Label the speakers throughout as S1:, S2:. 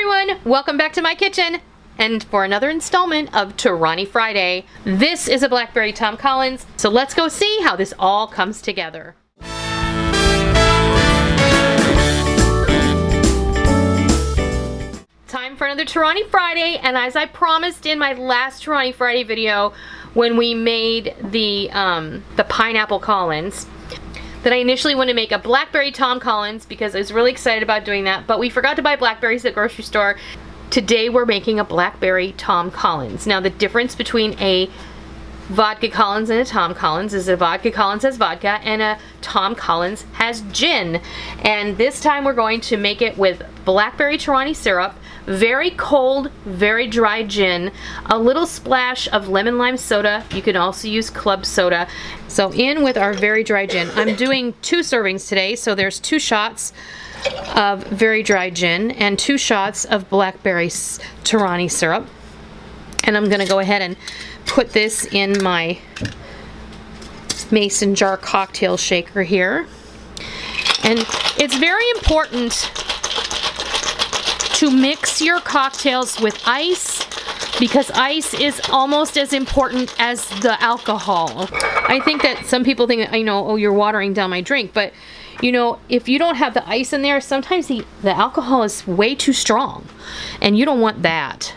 S1: everyone, welcome back to my kitchen and for another installment of Torani Friday. This is a Blackberry Tom Collins, so let's go see how this all comes together. Time for another Torani Friday, and as I promised in my last Torani Friday video when we made the pineapple Collins, that I initially wanted to make a Blackberry Tom Collins because I was really excited about doing that, but we forgot to buy blackberries at the grocery store. Today we're making a Blackberry Tom Collins. Now the difference between a vodka Collins and a Tom Collins is a vodka Collins has vodka and a Tom Collins has gin. And this time we're going to make it with blackberry Torani syrup, very cold, very dry gin, a little splash of lemon lime soda. You can also use club soda. So in with our very dry gin. I'm doing 2 servings today, so there's 2 shots of very dry gin and 2 shots of blackberry Torani syrup. And I'm gonna go ahead and put this in my mason jar cocktail shaker here. And it's very important to mix your cocktails with ice, because ice is almost as important as the alcohol. I think that some people think, oh, you're watering down my drink, but if you don't have the ice in there, sometimes the alcohol is way too strong, and you don't want that.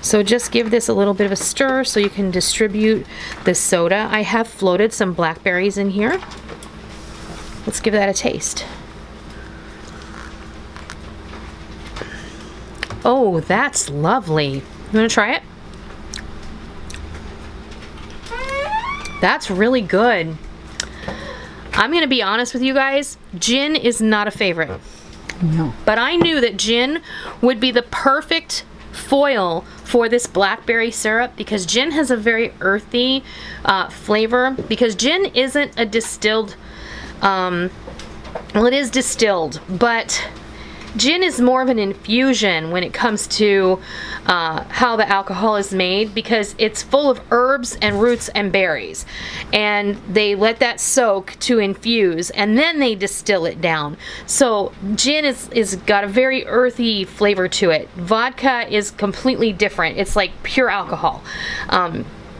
S1: So just give this a little bit of a stir so you can distribute the soda. I have floated some blackberries in here. Let's give that a taste. Oh, that's lovely. You want to try it? That's really good. I'm going to be honest with you guys. Gin is not a favorite. No. But I knew that gin would be the perfect foil for this blackberry syrup because gin has a very earthy flavor, because gin isn't a distilled, well, it is distilled, but gin is more of an infusion when it comes to how the alcohol is made, because it's full of herbs and roots and berries, and they let that soak to infuse and then they distill it down. So gin is got a very earthy flavor to it. Vodka is completely different. It's like pure alcohol.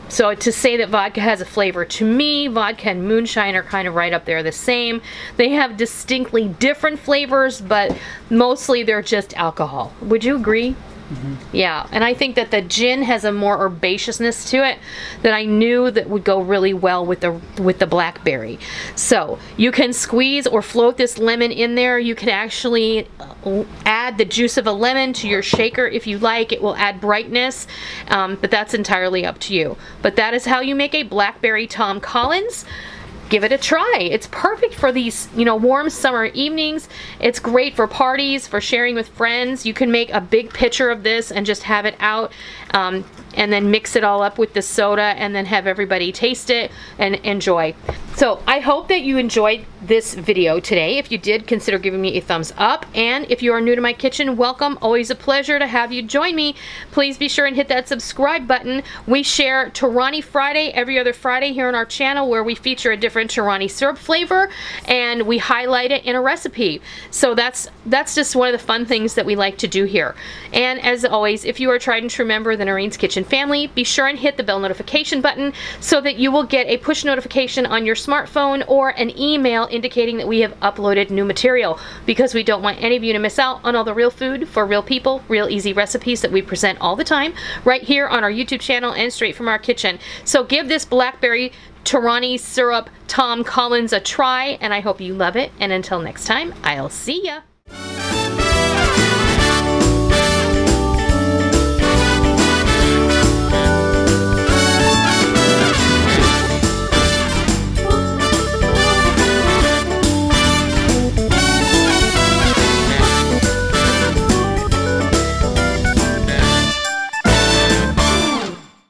S1: So to say that vodka has a flavor, to me, vodka and moonshine are kind of right up there the same. They have distinctly different flavors, but mostly they're just alcohol. Would you agree? Mm-hmm. Yeah, and I think that the gin has a more herbaceousness to it that I knew that would go really well with the blackberry. So you can squeeze or float this lemon in there. You can actually add the juice of a lemon to your shaker if you like. It will add brightness, but that's entirely up to you. But that is how you make a Blackberry Tom Collins. Give it a try. It's perfect for these, warm summer evenings. It's great for parties, for sharing with friends. You can make a big pitcher of this and just have it out, and then mix it all up with the soda and then have everybody taste it and enjoy. So I hope that you enjoyed this video today. If you did, consider giving me a thumbs up. And if you are new to my kitchen, welcome. Always a pleasure to have you join me. Please be sure and hit that subscribe button. We share Torani Friday every other Friday here on our channel, where we feature a different Torani syrup flavor and we highlight it in a recipe. So that's just one of the fun things that we like to do here. And as always, if you are a tried and true member of the Noreen's Kitchen family, be sure and hit the bell notification button so that you will get a push notification on your smartphone or an email indicating that we have uploaded new material, because we don't want any of you to miss out on all the real food for real people, real easy recipes that we present all the time right here on our YouTube channel and straight from our kitchen. So give this Blackberry Torani syrup Tom Collins a try, and I hope you love it. And until next time, I'll see ya.